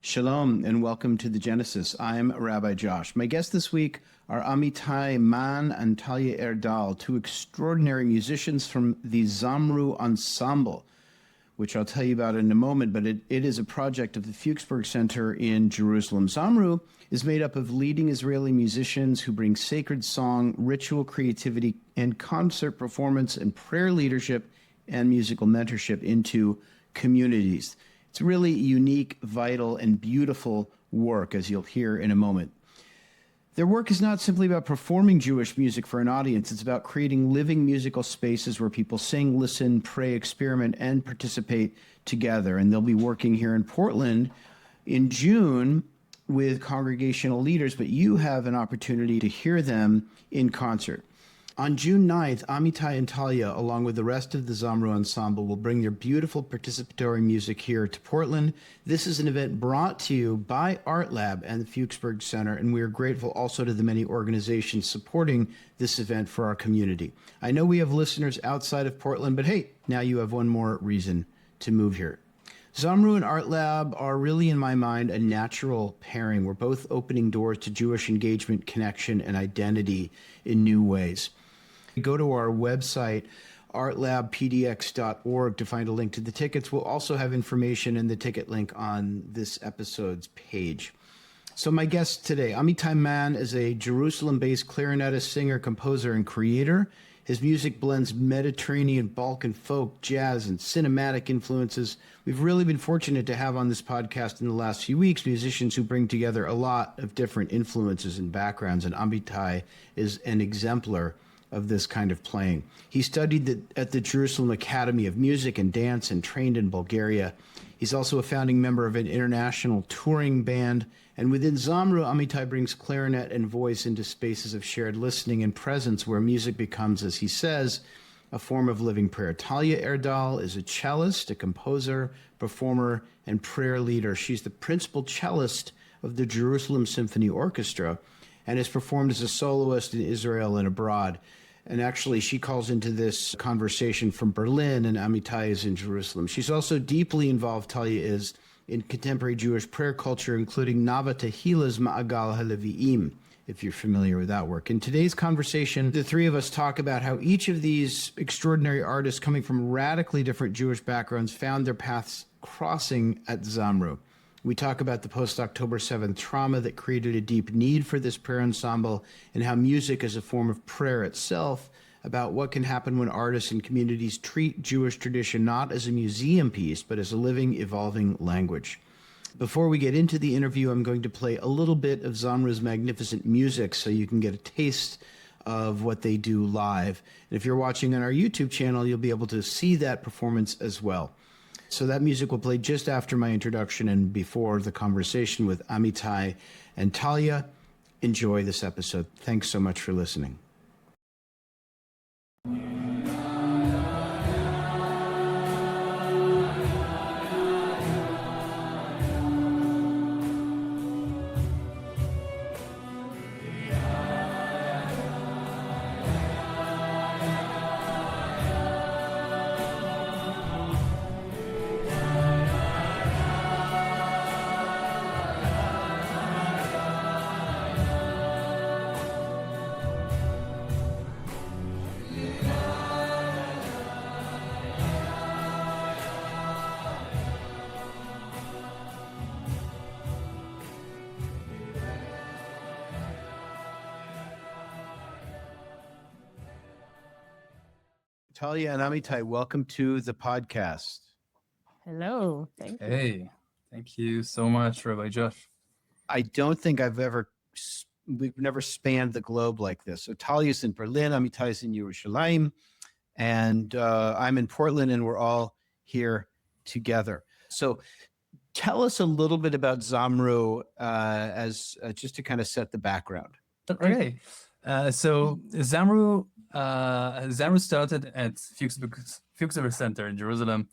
Shalom and welcome to the Genesis. I'm Rabbi Josh. My guests this week are Amitai Man and Talia Erdal, two extraordinary musicians from the Zamru Ensemble, which I'll tell you about in a moment, but it is a project of the Fuchsberg Center in Jerusalem. Zamru is made up of leading Israeli musicians who bring sacred song, ritual creativity, and concert performance and prayer leadership and musical mentorship into communities. It's really unique, vital, and beautiful work, as you'll hear in a moment. Their work is not simply about performing Jewish music for an audience. It's about creating living musical spaces where people sing, listen, pray, experiment, and participate together. And they'll be working here in Portland in June with congregational leaders, but you have an opportunity to hear them in concert. On June 9th, Amitai and Talia, along with the rest of the Zamru Ensemble, will bring their beautiful participatory music here to Portland. This is an event brought to you by ArtLab and the Fuchsberg Center, and we are grateful also to the many organizations supporting this event for our community. I know we have listeners outside of Portland, but hey, now you have one more reason to move here. Zamru and ArtLab are really, in my mind, a natural pairing. We're both opening doors to Jewish engagement, connection, and identity in new ways. Go to our website, artlabpdx.org, to find a link to the tickets. We'll also have information in the ticket link on this episode's page. So my guest today, Amitai Man, is a Jerusalem-based clarinetist, singer, composer, and creator. His music blends Mediterranean, Balkan folk, jazz, and cinematic influences. We've really been fortunate to have on this podcast in the last few weeks musicians who bring together a lot of different influences and backgrounds, and Amitai is an exemplar of this kind of playing. He studied at the Jerusalem Academy of Music and Dance and trained in Bulgaria. He's also a founding member of an international touring band. And within Zamru, Amitai brings clarinet and voice into spaces of shared listening and presence where music becomes, as he says, a form of living prayer. Talia Erdal is a cellist, a composer, performer, and prayer leader. She's the principal cellist of the Jerusalem Symphony Orchestra and has performed as a soloist in Israel and abroad. And actually, she calls into this conversation from Berlin, and Amitai is in Jerusalem. She's also deeply involved, Talia is, in contemporary Jewish prayer culture, including Nava Tehila's Ma'agal HaLevi'im, if you're familiar with that work. In today's conversation, the three of us talk about how each of these extraordinary artists coming from radically different Jewish backgrounds found their paths crossing at Zamru. We talk about the post-October 7th trauma that created a deep need for this prayer ensemble and how music is a form of prayer itself, about what can happen when artists and communities treat Jewish tradition not as a museum piece, but as a living, evolving language. Before we get into the interview, I'm going to play a little bit of Zamru's magnificent music so you can get a taste of what they do live. And if you're watching on our YouTube channel, you'll be able to see that performance as well. So that music will play just after my introduction and before the conversation with Amitai and Talia. Enjoy this episode. Thanks so much for listening. Talia and Amitai, welcome to the podcast. Hello. Thank you. Hey, thank you so much, Rabbi Josh. I don't think we've never spanned the globe like this. So Talia's in Berlin, Amitai's in Jerusalem, and I'm in Portland, and we're all here together. So tell us a little bit about Zamru as just to kind of set the background. Okay, so Zamru started at Fuchsberg Center in Jerusalem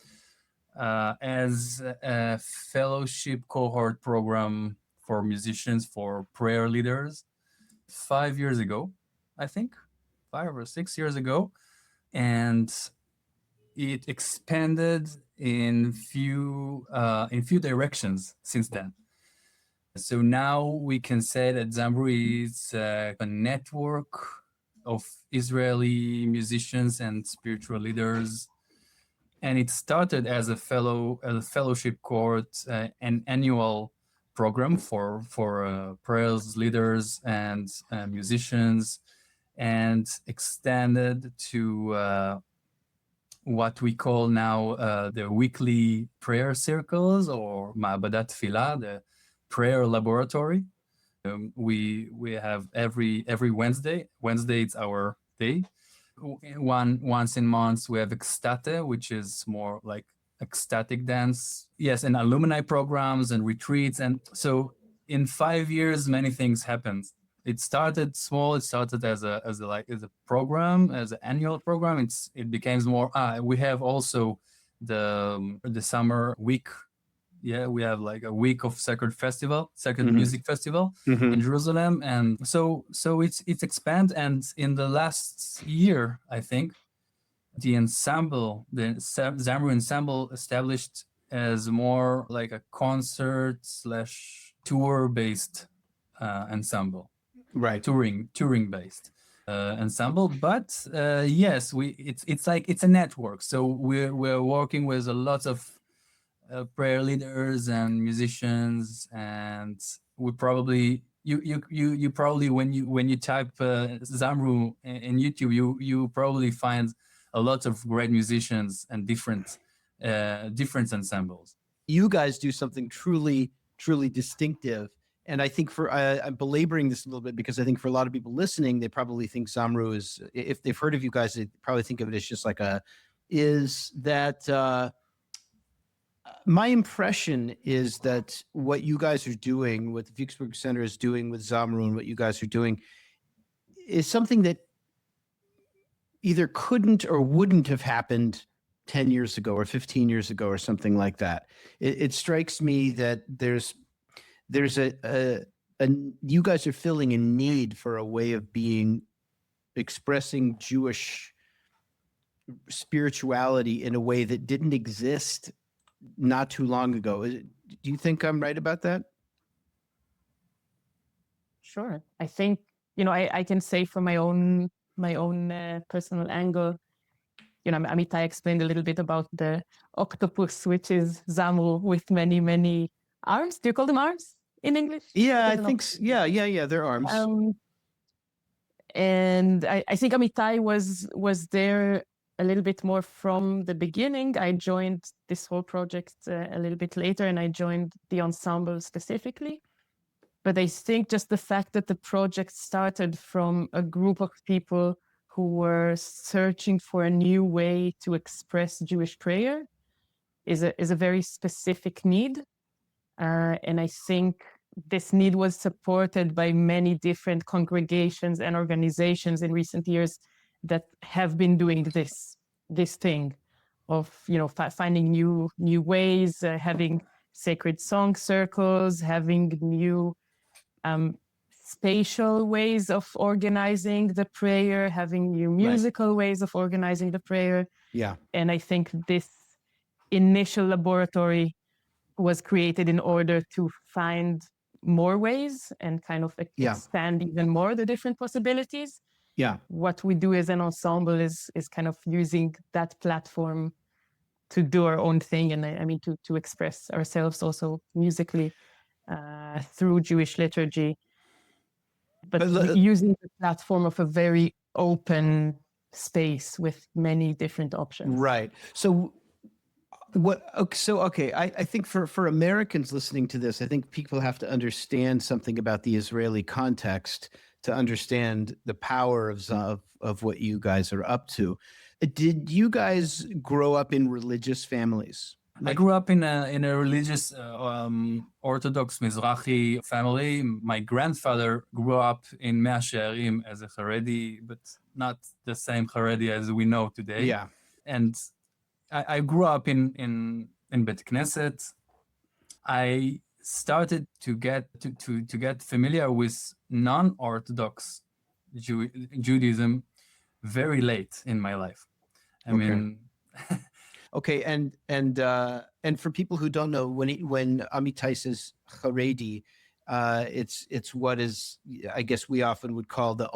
as a fellowship cohort program for musicians, for prayer leaders 5 years ago, I think, 5 or 6 years ago. And it expanded in few directions since then. So now we can say that Zamru is a network of Israeli musicians and spiritual leaders, and it started as a fellowship course, an annual program for prayers leaders and musicians, and extended to what we call now the weekly prayer circles, or Ma'abadat Tefillah, the prayer laboratory. We have every Wednesday. Wednesday is our day. Once in months we have Ecstate, which is more like ecstatic dance. Yes, and alumni programs and retreats. And so in 5 years, many things happened. It started small. It started as a program, as an annual program. It became more. We have also the summer week. Yeah, we have like a week of sacred music festival in Jerusalem, and so it's expand. And in the last year, I think, the ensemble, the Zamru ensemble, established as more like a concert / tour based ensemble, Right. touring based ensemble. But yes, it's a network. So we're working with a lot of prayer leaders and musicians, and we probably you probably when you type Zamru in YouTube, you probably find a lot of great musicians and different ensembles. You guys do something truly distinctive, and I think I'm belaboring this a little bit because I think for a lot of people listening, they probably think Zamru is, if they've heard of you guys, they probably think of it as just like my impression is that what you guys are doing, what the Fuchsberg Center is doing with Zamru, and what you guys are doing is something that either couldn't or wouldn't have happened 10 years ago or 15 years ago or something like that. It strikes me that there's you guys are filling a need for a way of expressing Jewish spirituality in a way that didn't exist not too long ago. Do you think I'm right about that? Sure. I think, I can say from my own personal angle, Amitai explained a little bit about the octopus, which is Zamru with many, many arms. Do you call them arms in English? Yeah, I think so. Yeah. They're arms. And I think Amitai was there a little bit more from the beginning. I joined this whole project a little bit later, and I joined the ensemble specifically. But I think just the fact that the project started from a group of people who were searching for a new way to express Jewish prayer is a very specific need. And I think this need was supported by many different congregations and organizations in recent years that have been doing this thing of finding new ways, having sacred song circles, having new spatial ways of organizing the prayer, having new musical ways of organizing the prayer. Yeah. And I think this initial laboratory was created in order to find more ways and kind of expand even more the different possibilities. Yeah. What we do as an ensemble is kind of using that platform to do our own thing, and I mean to express ourselves also musically through Jewish liturgy, but using the platform of a very open space with many different options. Right. So I think for Americans listening to this, I think people have to understand something about the Israeli context to understand the power of what you guys are up to. Did you guys grow up in religious families? I grew up in a religious Orthodox Mizrachi family. My grandfather grew up in Mea Shearim as a Haredi, but not the same Haredi as we know today. Yeah. And I grew up in Bet Knesset. I started to get familiar with non-Orthodox Judaism very late in my life. I mean. Okay, and for people who don't know, when Amitai says Haredi, It's what is, I guess we often would call the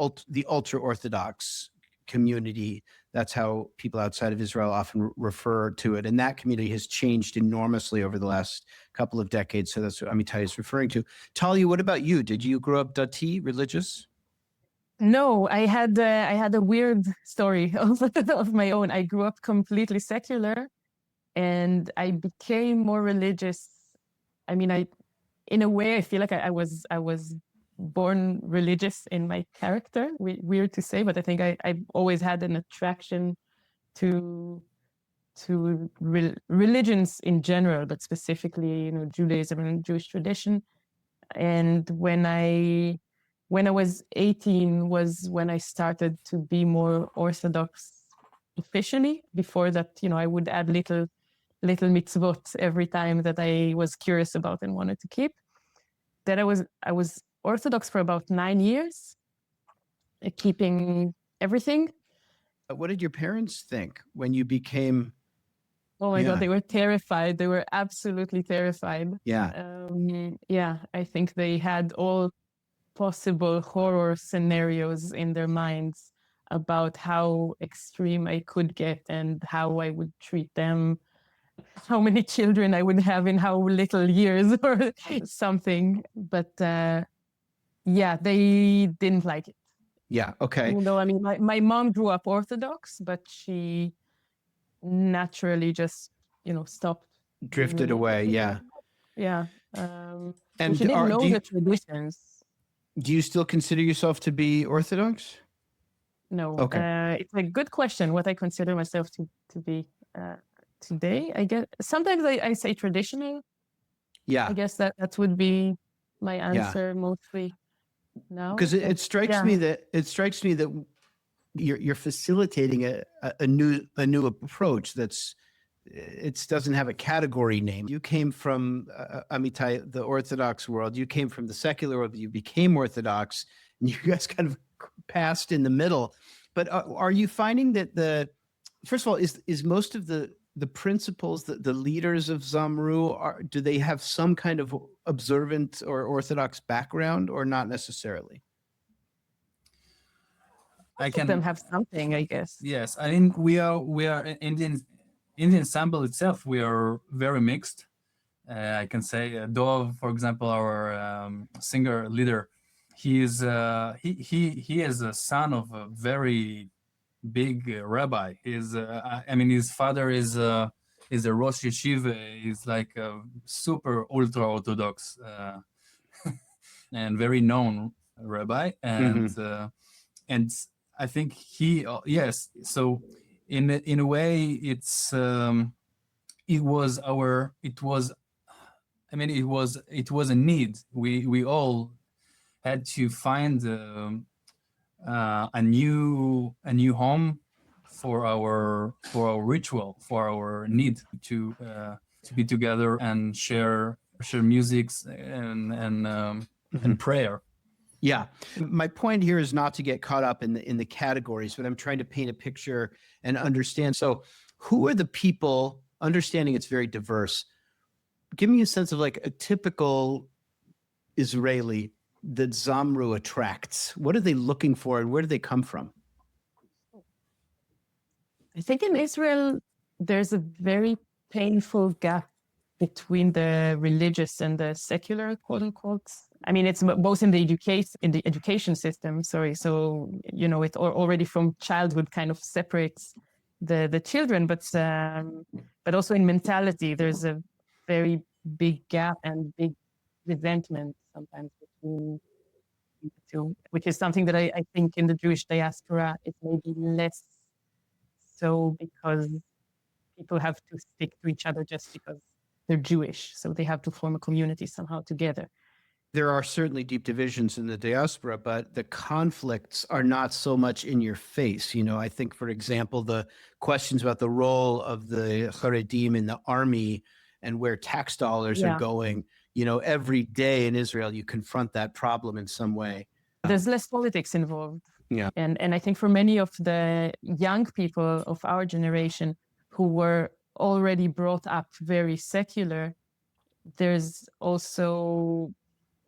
ultra Orthodox community. That's how people outside of Israel often refer to it. And that community has changed enormously over the last couple of decades. So that's what Amitai is referring to. Talia, what about you? Did you grow up dati, religious? No, I had a weird story of my own. I grew up completely secular, and I became more religious. I mean, in a way, I feel like I was born religious in my character. Weird to say, but I think I've always had an attraction to religions in general, but specifically, Judaism and Jewish tradition. And when I was 18 was when I started to be more Orthodox officially. Before that, I would add little mitzvot every time that I was curious about and wanted to keep. That I was Orthodox for about 9 years, keeping everything. What did your parents think when you became? Oh my God, they were terrified. They were absolutely terrified. Yeah. Yeah, I think they had all possible horror scenarios in their minds about how extreme I could get and how I would treat them, how many children I would have in how little years or something. But yeah, they didn't like it. Yeah. Okay. Even though, I mean, my mom grew up Orthodox, but she naturally just, stopped. Drifted away. Yeah. Yeah. And she didn't know the traditions. Do you still consider yourself to be Orthodox? No. Okay. It's a good question, what I consider myself to be today. I guess sometimes I say traditional. Yeah. I guess that would be my answer mostly now. Because it strikes me that you're facilitating a new approach it doesn't have a category name. You came from Amitai, the Orthodox world. You came from the secular world. You became Orthodox, and you guys kind of passed in the middle. But are you finding that first of all, is most of the principals, the leaders of Zamru, do they have some kind of observant or Orthodox background, or not necessarily? Most of them have something, I guess. Yes, I think we are in the ensemble itself. We are very mixed. I can say Dov, for example, our singer leader, he is a son of a very big rabbi. His father is a Rosh Yeshiva. He's like a super ultra Orthodox and very known rabbi. And I think yes. So in a way, it was a need. We all had to find a new home for our ritual, for our need to be together and share music and prayer. Yeah. My point here is not to get caught up in the categories, but I'm trying to paint a picture and understand. So who are the people, understanding it's very diverse, give me a sense of like a typical Israeli that Zamru attracts. What are they looking for and where do they come from? I think in Israel, there's a very painful gap between the religious and the secular, quote unquote. I mean, it's both in the education system. Sorry, so it already from childhood kind of separates the children, but also in mentality, there's a very big gap and big resentment sometimes between the two, which is something that I think in the Jewish diaspora it's maybe less so because people have to stick to each other just because they're Jewish, so they have to form a community somehow together. There are certainly deep divisions in the diaspora, but the conflicts are not so much in your face. I think, for example, the questions about the role of the Haredim in the army and where tax dollars are going, every day in Israel, you confront that problem in some way. There's less politics involved. Yeah. And I think for many of the young people of our generation who were already brought up very secular, there's also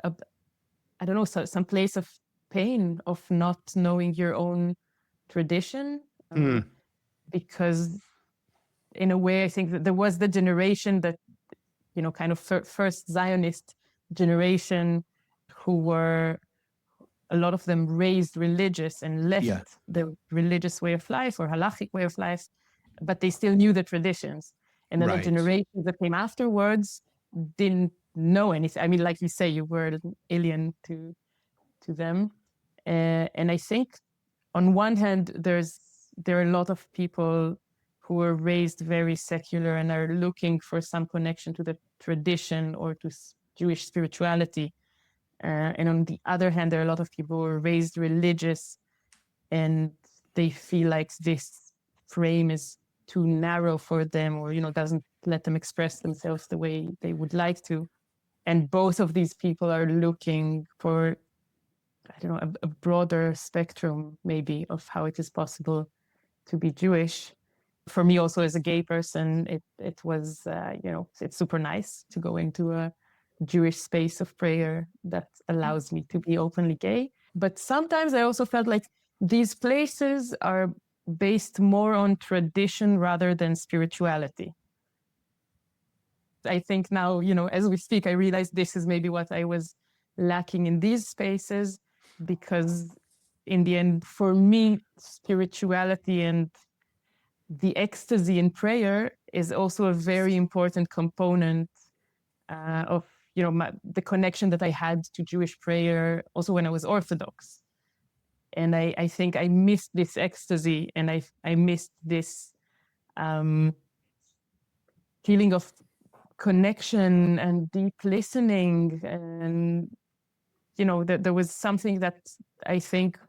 I don't know, some place of pain of not knowing your own tradition. Because in a way, I think that there was the generation that, kind of first Zionist generation who were, a lot of them raised religious and left the religious way of life or halachic way of life, but they still knew the traditions. And then the generations that came afterwards didn't know anything. I mean, like you say, you were an alien to them. And I think on one hand, there are a lot of people who were raised very secular and are looking for some connection to the tradition or to Jewish spirituality. And on the other hand, there are a lot of people who were raised religious and they feel like this frame is too narrow for them, or, doesn't let them express themselves the way they would like to. And both of these people are looking for, I don't know, a broader spectrum maybe of how it is possible to be Jewish. For me also as a gay person, it was, it's super nice to go into a Jewish space of prayer that allows me to be openly gay. But sometimes I also felt like these places are based more on tradition rather than spirituality. I think now, as we speak, I realize this is maybe what I was lacking in these spaces, because in the end, for me, spirituality and the ecstasy in prayer is also a very important component of, the connection that I had to Jewish prayer also when I was Orthodox. And I think I missed this ecstasy, and I missed this feeling of connection and deep listening. And, there was something that I think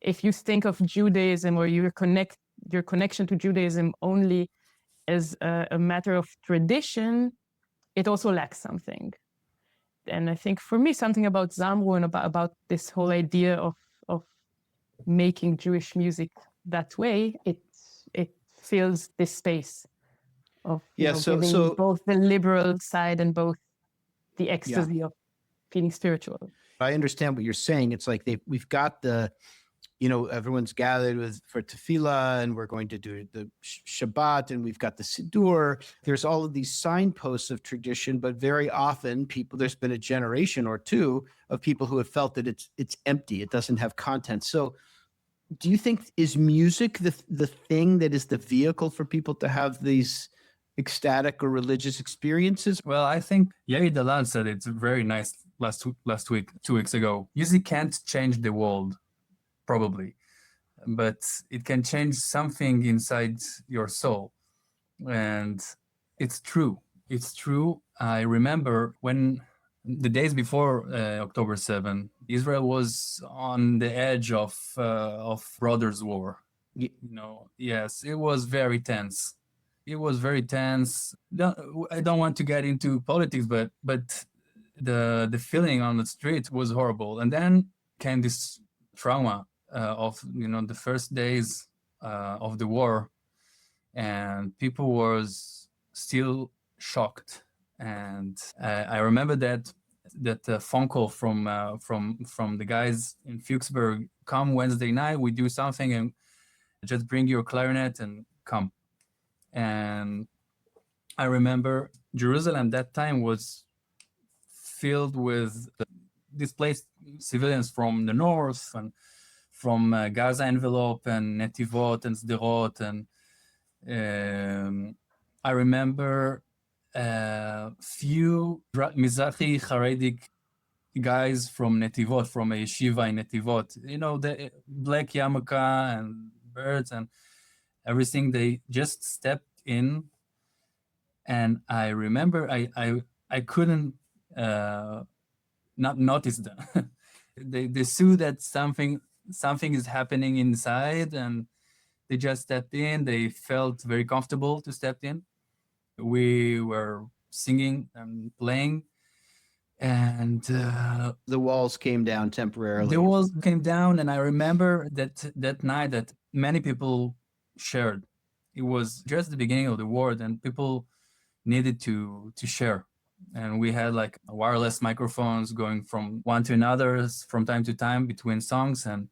if you think of Judaism or your connection to Judaism only as a matter of tradition, it also lacks something. And I think for me, something about Zamru and about this whole idea of making Jewish music that way, it fills this space of giving both the liberal side and both the ecstasy of feeling spiritual. I understand what you're saying. It's like we've got the, everyone's gathered for tefillah, and we're going to do the Shabbat, and we've got the Siddur. There's all of these signposts of tradition, but very often there's been a generation or two of people who have felt that it's empty. It doesn't have content. So do you think, is music the thing that is the vehicle for people to have these ecstatic or religious experiences? Well, I think Erdal said it's very nice last week, 2 weeks ago. Music can't change the world, probably, but it can change something inside your soul. And it's true. It's true. I remember when the days before October 7, Israel was on the edge of Brothers' War. Yes, it was very tense. It was very tense. I don't want to get into politics, but the feeling on the street was horrible. And then came this trauma of the first days of the war, and people was still shocked. And I remember that phone call from the guys in Fuchsberg: come Wednesday night, we do something, and just bring your clarinet and come. And I remember Jerusalem that time was filled with displaced civilians from the north and from Gaza envelope and Netivot and Sderot. And I remember few Mizrachi Haredic guys from Netivot, from a yeshiva in Netivot, the black yarmulke and birds and everything. They just stepped in, and I remember I couldn't not notice them. they saw that something is happening inside, and they just stepped in. They felt very comfortable to step in. We were singing and playing, and the walls came down temporarily. The walls came down, and I remember that night that many people shared. It was just the beginning of the war, and people needed to share And we had like wireless microphones going from one to another from time to time between songs. And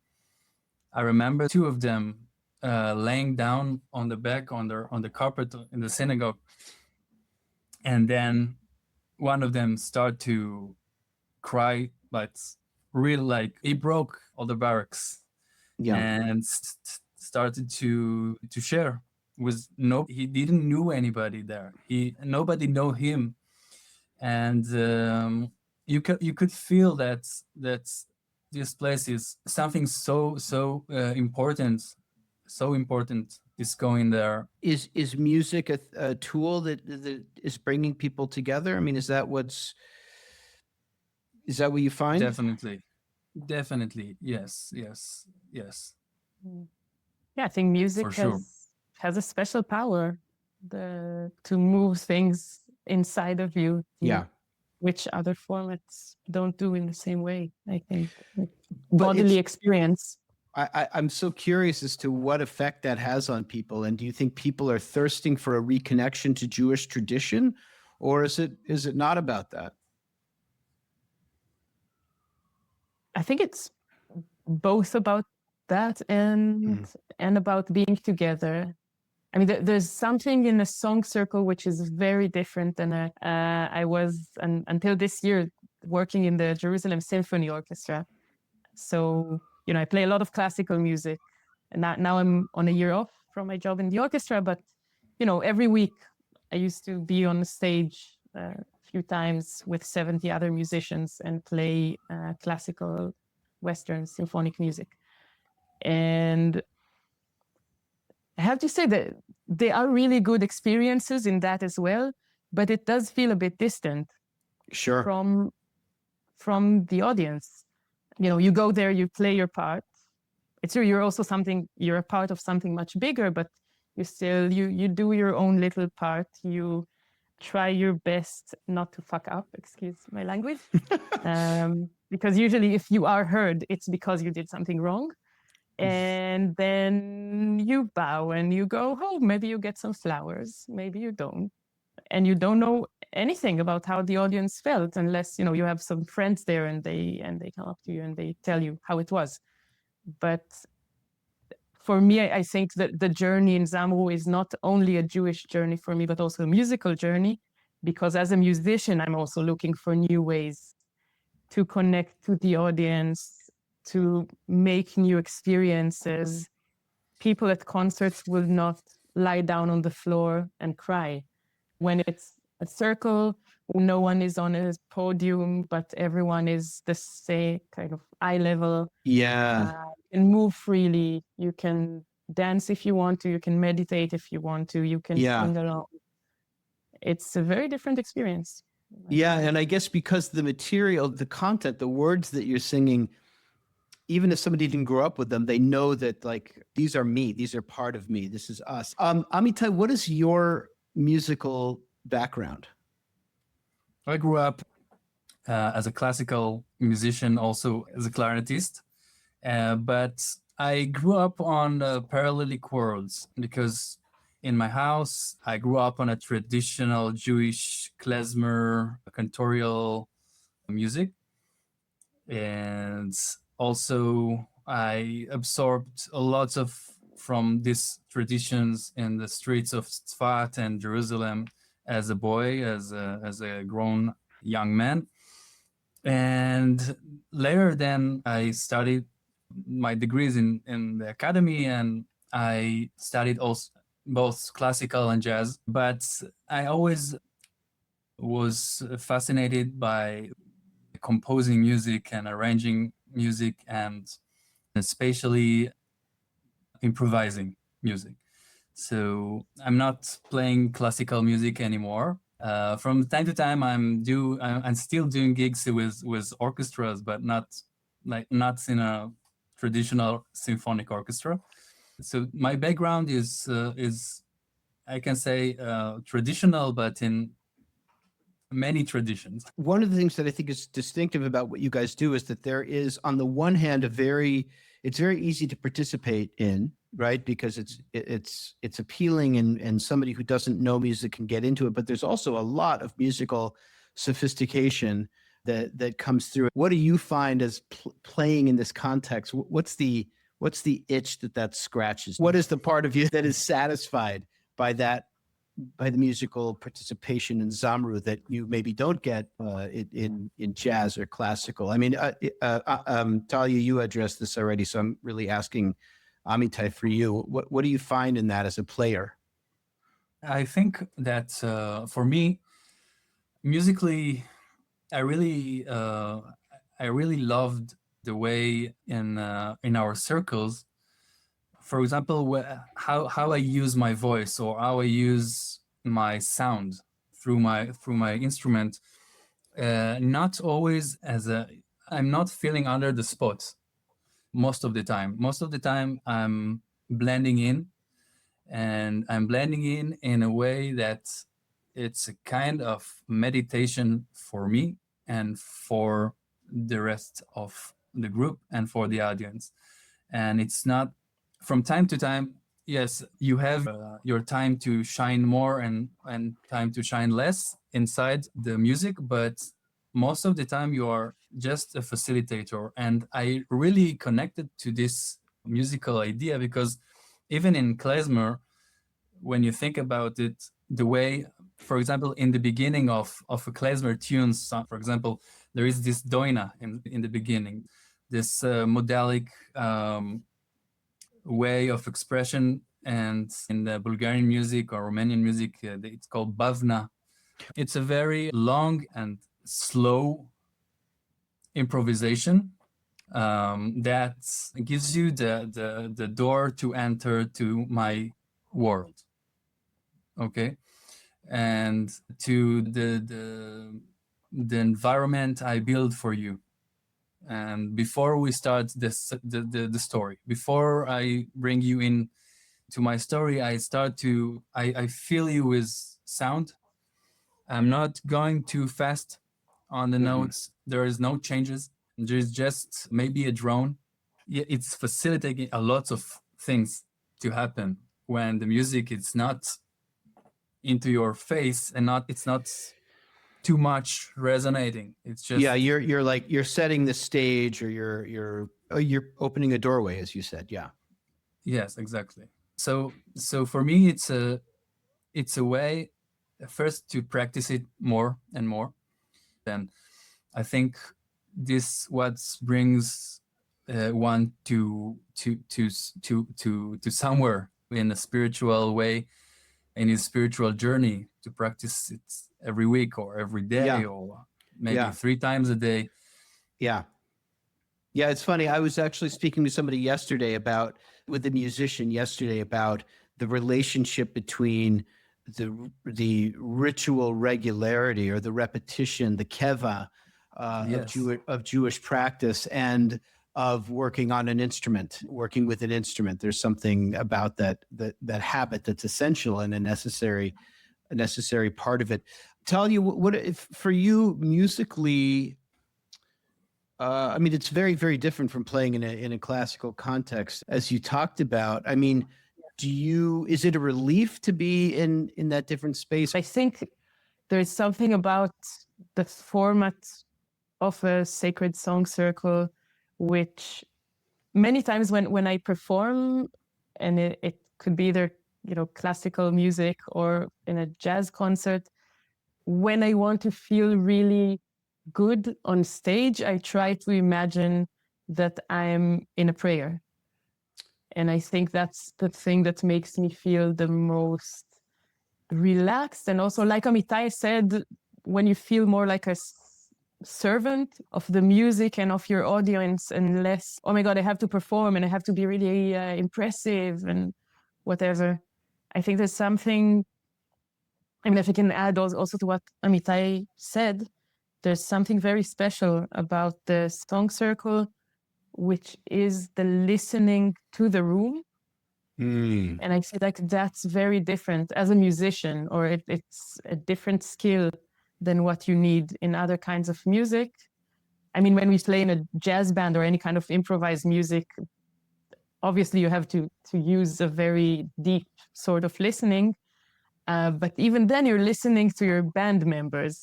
I remember two of them laying down on the back on the carpet in the synagogue. And then one of them started to cry, but really like he broke all the barracks. Yeah. And started to share with he didn't know anybody there. Nobody know him. And you could feel that this place is something so important is going there. Is music a tool that is bringing people together? I mean, is that what you find? Definitely, yes. Yeah, I think music has a special power to move things inside of you. Yeah. Which other formats don't do in the same way, I think. Bodily experience. I'm so curious as to what effect that has on people. And do you think people are thirsting for a reconnection to Jewish tradition, or is it not about that? I think it's both about that and about being together. I mean, there's something in a song circle which is very different than I was until this year working in the Jerusalem Symphony Orchestra. So, I play a lot of classical music, and now I'm on a year off from my job in the orchestra. But, every week I used to be on the stage a few times with 70 other musicians and play classical Western symphonic music. And I have to say that they are really good experiences in that as well, but it does feel a bit distant. Sure. From the audience. You go there, you play your part. It's true, you're a part of something much bigger, but you do your own little part. You try your best not to fuck up, excuse my language. Because usually if you are heard, it's because you did something wrong. And then you bow and you go home. Maybe you get some flowers, maybe you don't. And you don't know anything about how the audience felt unless, you have some friends there and they come up to you and they tell you how it was. But for me, I think that the journey in Zamru is not only a Jewish journey for me, but also a musical journey, because as a musician, I'm also looking for new ways to connect to the audience, to make new experiences. People at concerts will not lie down on the floor and cry. When it's a circle, no one is on a podium, but everyone is the same kind of eye level. Yeah. You can move freely. You can dance if you want to. You can meditate if you want to. You can sing along. It's a very different experience. Yeah, and I guess because the material, the content, the words that you're singing, even if somebody didn't grow up with them, they know that like, these are me, these are part of me, this is us. Amitai, what is your musical background? I grew up as a classical musician, also as a clarinetist, but I grew up on parallelic chords because in my house, I grew up on a traditional Jewish klezmer, cantorial music. And also I absorbed a lot from these traditions in the streets of Tzfat and Jerusalem as a boy, as a grown young man. And later then I studied my degrees in the academy, and I studied also both classical and jazz, but I always was fascinated by composing music and arranging music, and especially improvising music. So I'm not playing classical music anymore. From time to time, I'm still doing gigs with orchestras, but not in a traditional symphonic orchestra. So my background is I can say traditional, but in many traditions. One of the things that I think is distinctive about what you guys do is that there is, on the one hand, it's very easy to participate in, right? Because it's appealing, and somebody who doesn't know music can get into it. But there's also a lot of musical sophistication that comes through. What do you find as playing in this context? What's the itch that scratches? What is the part of you that is satisfied by the musical participation in Zamru that you maybe don't get in jazz or classical? I mean, Talia, you addressed this already, so I'm really asking Amitai for you. What do you find in that as a player? I think that for me, musically, I really loved the way in our circles, for example, how I use my voice or how I use my sound through my instrument. Not always I'm not feeling under the spot most of the time. Most of the time I'm blending in, and I'm blending in a way that it's a kind of meditation for me and for the rest of the group and for the audience. And it's not, from time to time, yes, you have your time to shine more and time to shine less inside the music, but most of the time you are just a facilitator. And I really connected to this musical idea because even in klezmer, when you think about it, the way, for example, in the beginning of a klezmer tune, for example, there is this doina in the beginning, this modalic way of expression. And in the Bulgarian music or Romanian music, it's called bavna. It's a very long and slow improvisation that gives you the door to enter to my world. Okay, and to the environment I build for you. And before we start the story, before I bring you in to my story, I fill you with sound. I'm not going too fast on the notes. There is no changes. There's just maybe a drone. Yeah, it's facilitating a lot of things to happen when the music is not into your face and it's not too much resonating. It's just, yeah, you're setting the stage, or you're opening a doorway, as you said. Yeah. Yes, exactly. So for me, it's a way first to practice it more and more. Then I think this what brings one to somewhere in a spiritual way, in his spiritual journey, to practice it every week or every day, or maybe 3 times a day. Yeah. Yeah, it's funny. I was actually speaking to somebody with a musician yesterday about the relationship between the ritual regularity or the repetition, the keva of Jewish practice, and of working on an instrument, working with an instrument. There's something about that habit that's essential and a necessary part of it. Talia, what if for you musically? I mean, it's very, very different from playing in a classical context, as you talked about. I mean, is it a relief to be in that different space? I think there's something about the format of a sacred song circle, which many times when I perform, and it could be either, classical music or in a jazz concert, when I want to feel really good on stage, I try to imagine that I'm in a prayer. And I think that's the thing that makes me feel the most relaxed. And also, like Amitai said, when you feel more like a servant of the music and of your audience, and less, oh my God, I have to perform and I have to be really impressive and whatever. I think there's something, if I can add also to what Amitai said, there's something very special about the song circle, which is the listening to the room. And I feel like that's very different as a musician, or it's a different skill than what you need in other kinds of music. I mean, when we play in a jazz band or any kind of improvised music, obviously you have to use a very deep sort of listening. But even then you're listening to your band members.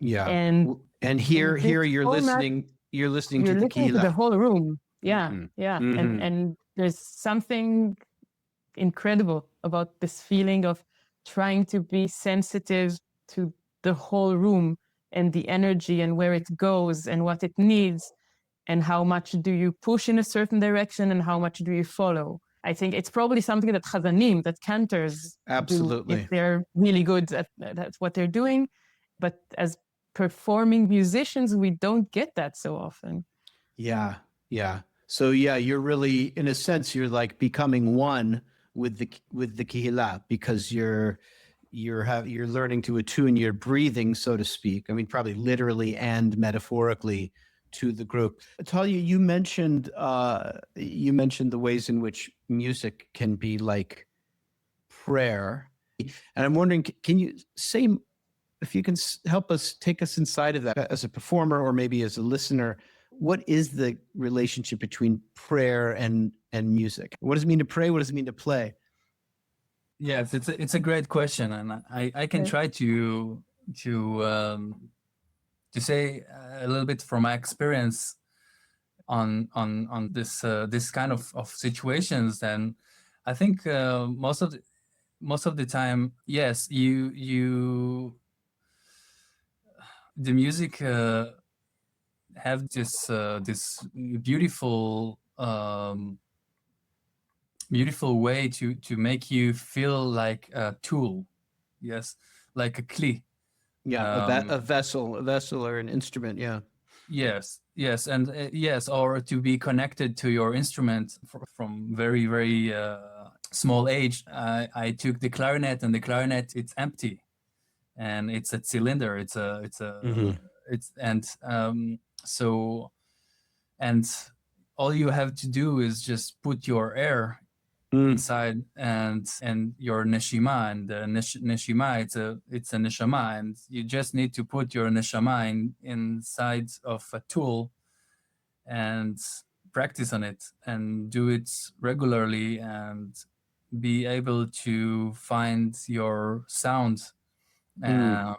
Yeah. And And here this you're format, listening to you're the listening to the kihila. whole room. Yeah, Mhm. yeah. Mhm. And there's something incredible about this feeling of trying to be sensitive to the whole room and the energy and where it goes and what it needs and how much do you push in a certain direction and how much do you follow. I think it's probably something that chazanim, that cantors do Absolutely. if they're really good at what they're doing. But as performing musicians, we don't get that so often. Yeah. Yeah. So yeah, you're really, in a sense, you're like becoming one with the kihila, because you're learning to attune your breathing, so to speak. I mean, probably literally and metaphorically, to the group. Talia, you mentioned the ways in which music can be like prayer, and I'm wondering, can you say, if you can help us, take us inside of that as a performer or maybe as a listener? What is the relationship between prayer and music? What does it mean to pray? What does it mean to play? Yes, it's a great question, and I can Okay. try to say a little bit from my experience on this kind of situations. And I think most of the time, yes, the music have this beautiful beautiful way to make you feel like a tool, yes, like a kli. Yeah, a vessel or an instrument. Yeah. Yes, and yes, or to be connected to your instrument from very, very small age. I took the clarinet, and the clarinet, it's empty, and it's a cylinder. It's and so, and all you have to do is just put your air inside, and your neshima, and the neshima, it's a neshama, and you just need to put your neshama inside of a tool and practice on it and do it regularly and be able to find your sound, and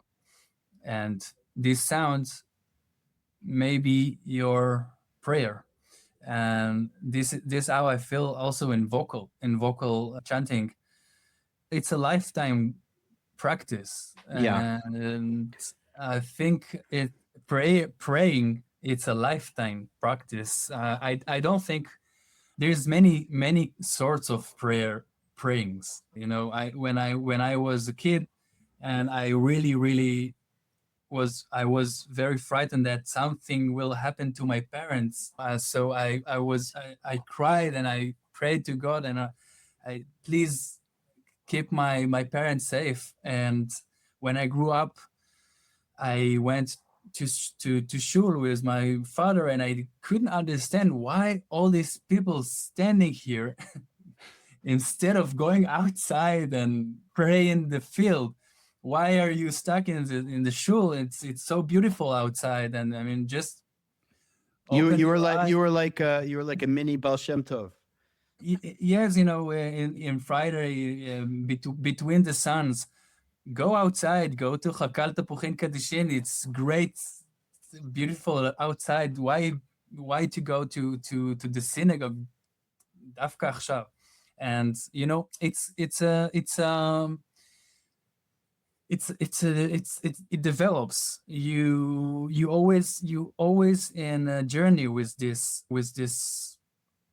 this sound may be your prayer. And this how I feel also in vocal chanting. It's a lifetime practice, Yeah. and I think praying, it's a lifetime practice. I don't think there's many sorts of prayings. You know, when I was a kid, and I really I was very frightened that something will happen to my parents. So I cried and I prayed to God, and I please keep my parents safe. And when I grew up, I went to shul with my father, and I couldn't understand why all these people standing here instead of going outside and pray in the field. Why are you stuck in the shul? It's so beautiful outside, and I mean, just open You your were like eyes. you were like a mini Baal Shem Tov. Yes, you know, in Friday, between the suns, go outside, go to Chakal Tapuchin Kadishin. It's great, beautiful outside. Why to go to the synagogue? Dafka Achshav. And you know, it develops. You always in a journey with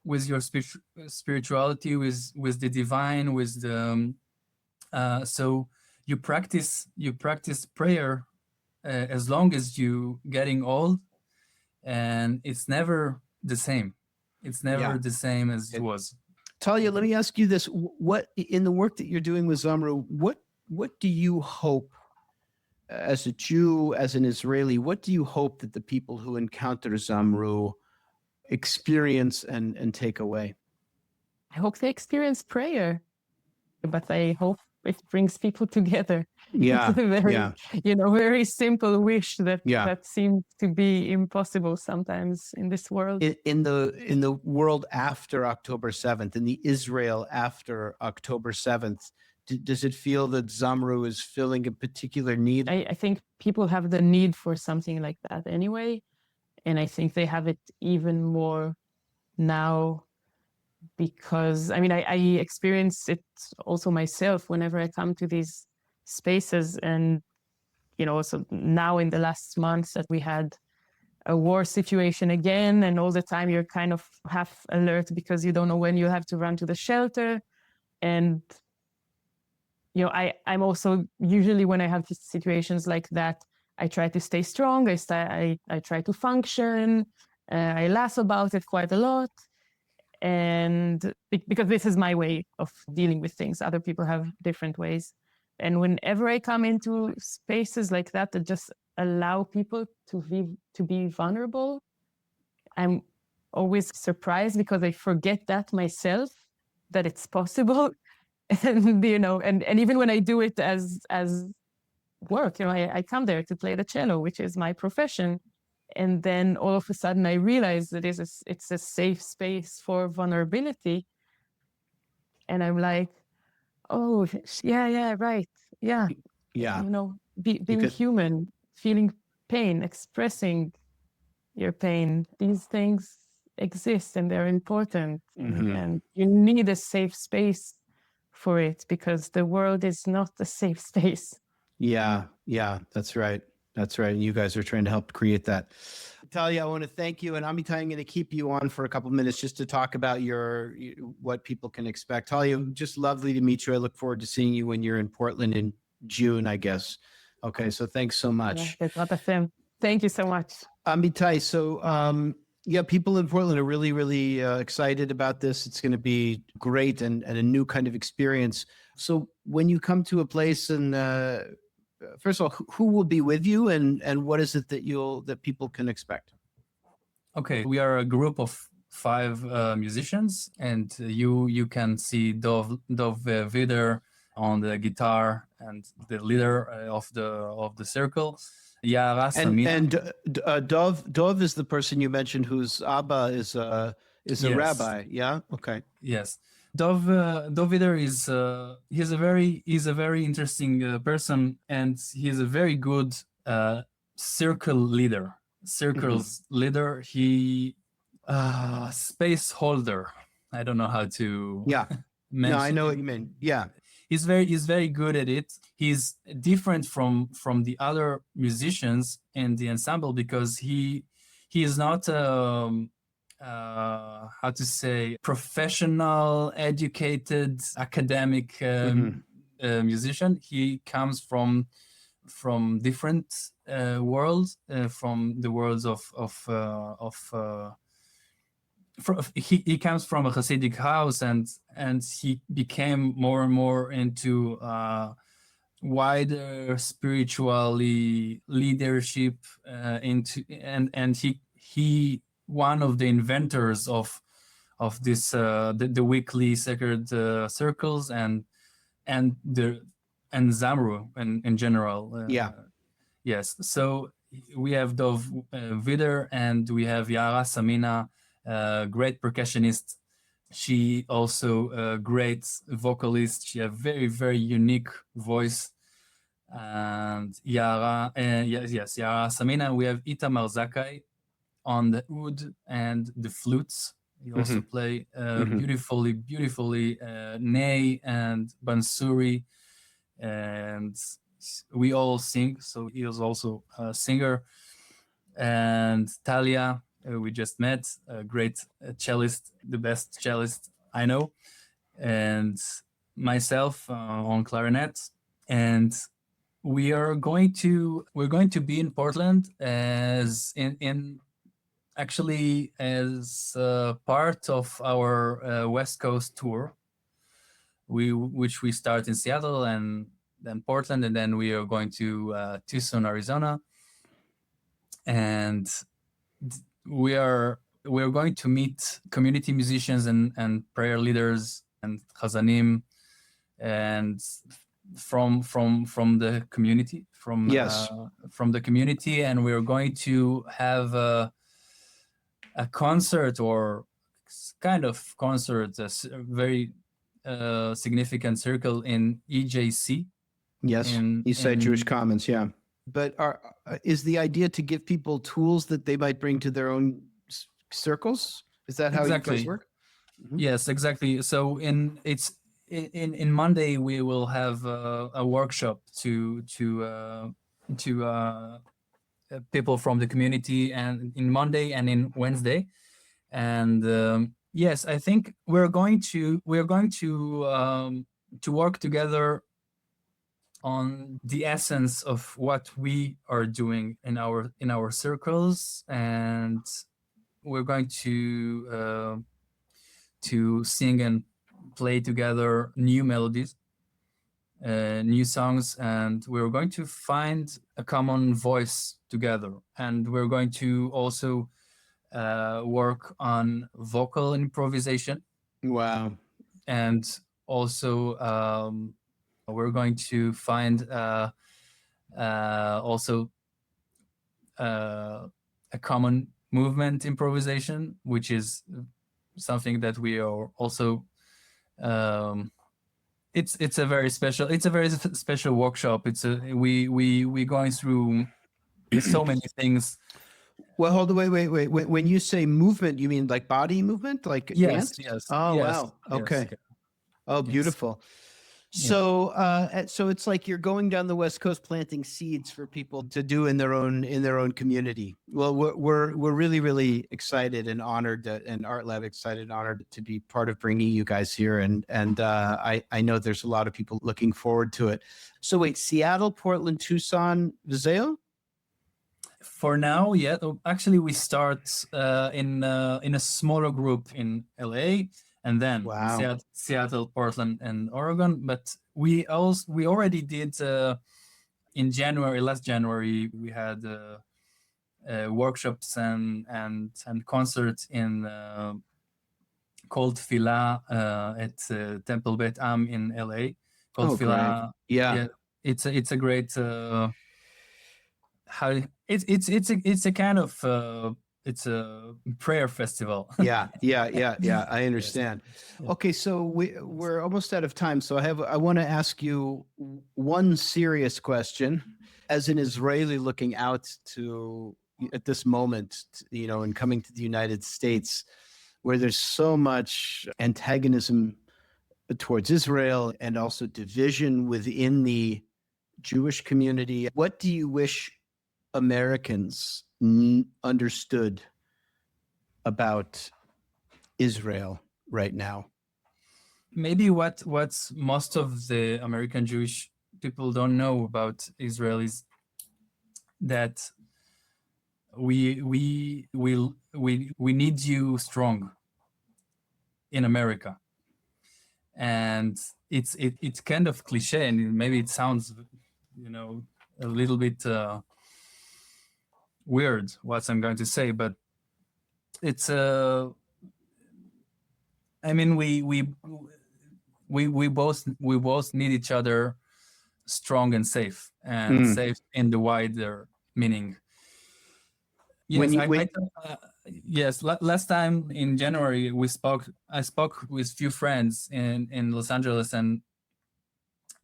with your spirituality, with the divine, with the so you practice prayer as long as you getting old, and it's never the same. It's never Yeah. the same as it was. Talia, let me ask you this: what, in the work that you're doing with Zamru, what do you hope, as a Jew, as an Israeli, what do you hope that the people who encounter Zamru experience and take away? I hope they experience prayer, but I hope it brings people together. It's a Yeah, very, yeah, very simple wish yeah. that seems to be impossible sometimes in this world. In the world after October 7th, in the Israel after October 7th, Does it feel that Zamru is filling a particular need? I think people have the need for something like that anyway. And I think they have it even more now because, I mean, I experience it also myself whenever I come to these spaces. And, so now in the last months that we had a war situation again, and all the time you're kind of half alert because you don't know when you have to run to the shelter. And, I'm also usually when I have situations like that, I try to stay strong. I try to function. I laugh about it quite a lot. And because this is my way of dealing with things, other people have different ways. And whenever I come into spaces like that just allow people to be vulnerable, I'm always surprised because I forget that myself, that it's possible. And, and even when I do it as work, I come there to play the cello, which is my profession. And then all of a sudden I realize that it's a safe space for vulnerability. And I'm like, oh, yeah, right. Yeah. Yeah. Being human, feeling pain, expressing your pain. These things exist and they're important. And you need a safe space for it because the world is not a safe space. Yeah, that's right. That's right. And you guys are trying to help create that. Talia, I want to thank you. And Amitai, I'm going to keep you on for a couple of minutes just to talk about what people can expect. Talia, just lovely to meet you. I look forward to seeing you when you're in Portland in June, I guess. Okay, so thanks so much. Thank you so much. Amitai, so people in Portland are really, really excited about this. It's going to be great and a new kind of experience. So when you come to a place and first of all, who will be with you and what is it that people can expect? Okay, we are a group of 5 musicians, and you can see Dov Vider on the guitar and the leader of the circle. Yara Samina. And Dov is the person you mentioned whose Abba is a rabbi. Yeah. Okay. Yes. Dov Vider is he's a very interesting person, and he's a very good circle leader. Leader. He space holder. I don't know how to. Yeah. mention No, I know what you mean. Yeah. He's very good at it. He's different from the other musicians in the ensemble because he is not how to say professional, educated, academic musician. He comes from different worlds, from the worlds he comes from a Hasidic house, and he became more and more into wider spiritually leadership into and he one of the inventors of this the weekly sacred circles and Zamru in general. Yes. So we have Dov Vider and we have Yara Samina, great percussionist. She also a great vocalist. She has very, very unique voice. And Yara Samina. We have Itamar Zakai on the oud and the flutes. He also play beautifully ney and bansuri, and we all sing. So he is also a singer. And Talia, we just met, a great cellist, the best cellist I know, and myself on clarinet. And we're going to be in Portland as actually as part of our West Coast tour, which we start in Seattle and then Portland, and then we are going to Tucson, Arizona, and we are going to meet community musicians and prayer leaders and chazanim, and from the community, from the community, and we're going to have a concert or kind of concert, a very significant circle in EJC. Yes, Eastside Jewish Commons, yeah. But is the idea to give people tools that they might bring to their own circles? Is that how you guys work? Mm-hmm. Yes, exactly. So in Monday we will have a workshop to people from the community, and in Monday and in Wednesday, and yes, I think we're going to work together on the essence of what we are doing in our circles, and we're going to sing and play together new melodies, new songs, and we're going to find a common voice together, and we're going to also work on vocal improvisation. Wow. And also we're going to find also a common movement improvisation, which is something that we are also it's a very special workshop. We going through so many things. Well, hold on, wait. When you say movement, you mean like body movement, like dance? Yes. Oh, yes, wow. Okay. Yes. Oh, beautiful. So, so it's like you're going down the West Coast planting seeds for people to do in their own community. Well, we're really, really excited and honored, and ArtLab excited and honored to be part of bringing you guys here. And I know there's a lot of people looking forward to it. So wait, Seattle, Portland, Tucson, Viseo? For now, yeah. Actually, we start in a smaller group in LA, and then Seattle, Portland, and Oregon. But we already did in last January, we had workshops and concerts in called Fila at Temple Bet Am in LA. Called Fila. Yeah. It's a great. It's a kind of it's a prayer festival. Yeah. I understand. Yes. Okay, so we're almost out of time. So I want to ask you one serious question. As an Israeli looking out at this moment, and coming to the United States, where there's so much antagonism towards Israel and also division within the Jewish community, what do you wish Americans understood about Israel right now? Maybe what's most of the American Jewish people don't know about Israel is that we need you strong in America, and it's kind of cliche, and maybe it sounds a little bit weird what I'm going to say, but it's I mean we both need each other strong and safe, and safe in the wider meaning. Yes, last time in January I spoke with few friends in Los Angeles, and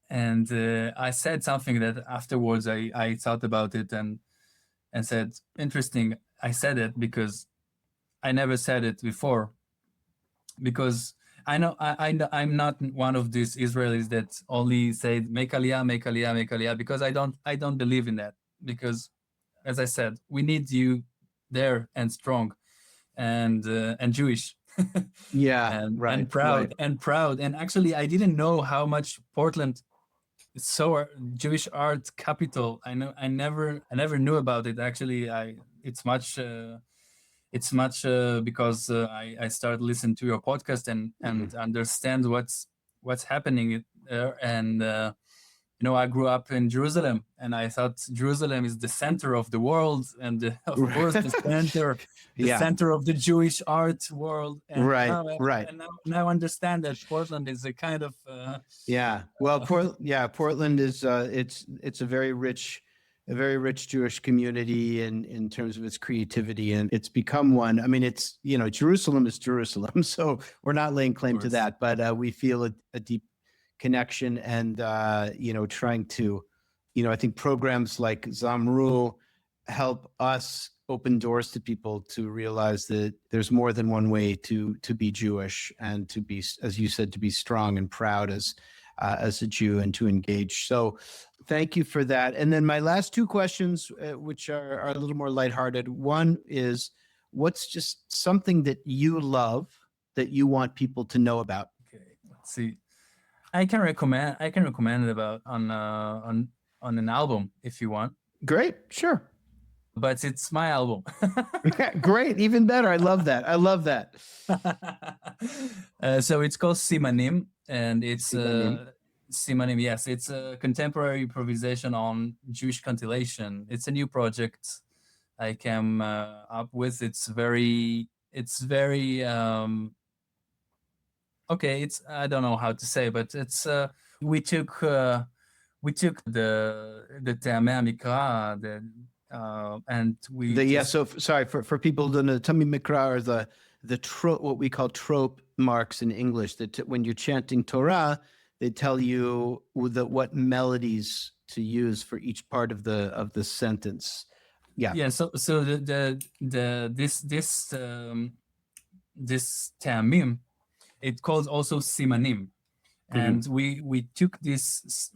I said something that afterwards I thought about it and said, interesting, I said it because I never said it before, because I know I'm not one of these Israelis that only say make aliyah, make aliyah, make aliyah, because I don't believe in that, because as I said, we need you there and strong and Jewish. And proud. And actually I didn't know how much Portland is so Jewish art capital. I never knew about it. Actually, it's much because I started listening to your podcast and understand what's happening there. And I grew up in Jerusalem, and I thought Jerusalem is the center of the world, and of course the center of the Jewish art world. And now I understand that Portland is a kind of Well, Portland is it's a very rich a very rich Jewish community in terms of its creativity, and it's become one. I mean, it's, Jerusalem is Jerusalem, so we're not laying claim to that, but we feel a deep connection, and trying to, I think programs like Zamru help us open doors to people to realize that there's more than one way to be Jewish, and to be, as you said, to be strong and proud as a Jew, and to engage. So thank you for that. And then my last two questions, which are a little more lighthearted. One is, what's just something that you love that you want people to know about? Okay, let's see. I can recommend it about on an album if you want. Great, sure. But it's my album. Great, even better. I love that. So it's called Simanim, and it's Simanim. Simanim. Yes, it's a contemporary improvisation on Jewish cantillation. It's a new project I came up with. It's very. Okay, it's, I don't know how to say, but it's we took the Teamei Mikra, and we So sorry for people who don't know, Tami Mikra are the trope, what we call trope marks in English, that when you're chanting Torah, they tell you what melodies to use for each part of the sentence. Yeah. So this Teamim, it calls also Simanim, and we took this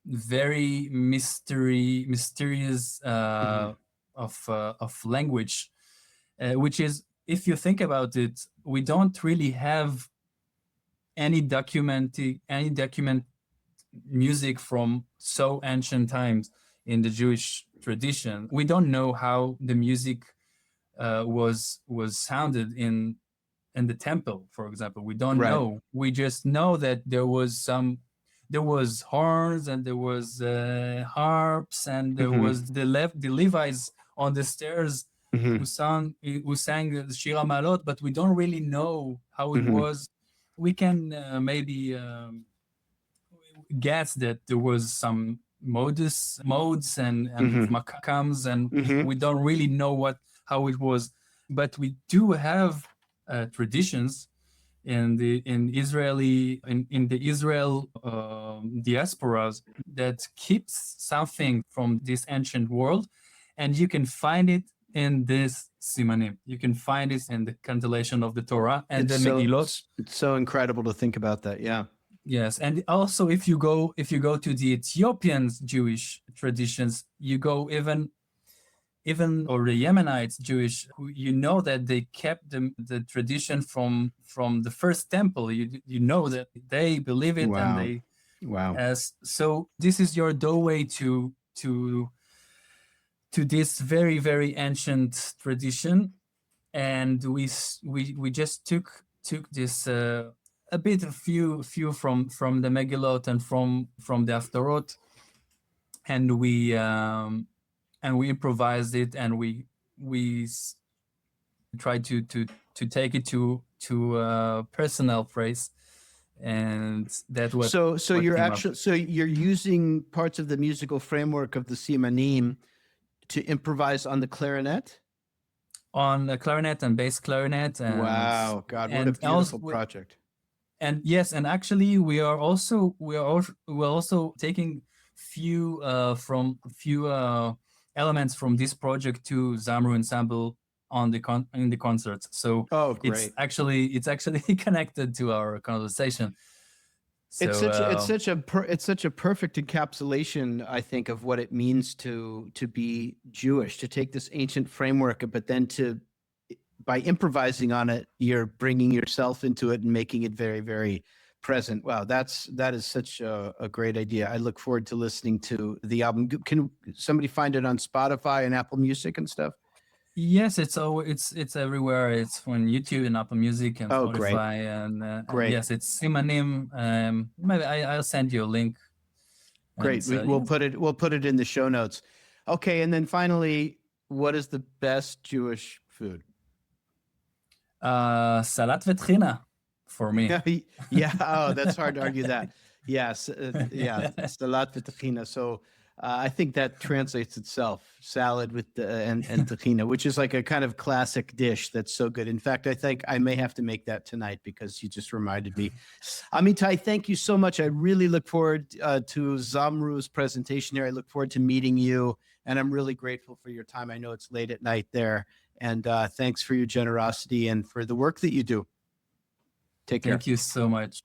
very mysterious of language, which is, if you think about it, we don't really have any document music from so ancient times in the Jewish tradition. We don't know how the music was sounded in the temple, for example. We don't know. We just know that there was horns, and there was harps, and there was the Levites on the stairs who sang the Shir HaMa'alot, but we don't really know how it was. We can maybe guess that there was some modes and makams, and we don't really know how it was, but we do have traditions in the Israel diasporas that keeps something from this ancient world, and you can find it in this Simanim. You can find it in the cantillation of the Torah and the Megillot. It's so incredible to think about that. Yeah. Yes, and also if you go to the Ethiopian Jewish traditions, you go even or the Yemenites Jewish, you know that they kept the tradition from the first temple. You know that they believe it. Wow. And they so this is your doorway to this very, very ancient tradition, and we just took this a bit, a few from the Megillot and from the Haftarot, and we improvised it, and we tried to take it to a personal place, and that was so you're using parts of the musical framework of the Simanim to improvise on the clarinet? On the clarinet and bass clarinet. And, wow, God, what a beautiful project. And yes, and actually we are also taking few elements from this project to Zamru Ensemble in the concerts. So great. It's actually connected to our conversation. So, it's such a perfect encapsulation, I think, of what it means to be Jewish, to take this ancient framework, but then by improvising on it, you're bringing yourself into it and making it very, very present. Wow, that is such a great idea. I look forward to listening to the album. Can somebody find it on Spotify and Apple Music and stuff? Yes, it's everywhere. It's on YouTube and Apple Music and Spotify. Great. And yes, it's Simanim. Maybe I'll send you a link. Great. We'll put it in the show notes. Okay, and then finally, what is the best Jewish food? Salat v'tchina for me. Yeah. Oh, that's hard to argue that. Yes. Salat v'tchina. So I think that translates itself, salad with and tahina, which is like a kind of classic dish that's so good. In fact, I think I may have to make that tonight because you just reminded me. Amitai, thank you so much. I really look forward to Zamru's presentation here. I look forward to meeting you, and I'm really grateful for your time. I know it's late at night there, and thanks for your generosity and for the work that you do. Take care. Thank you so much.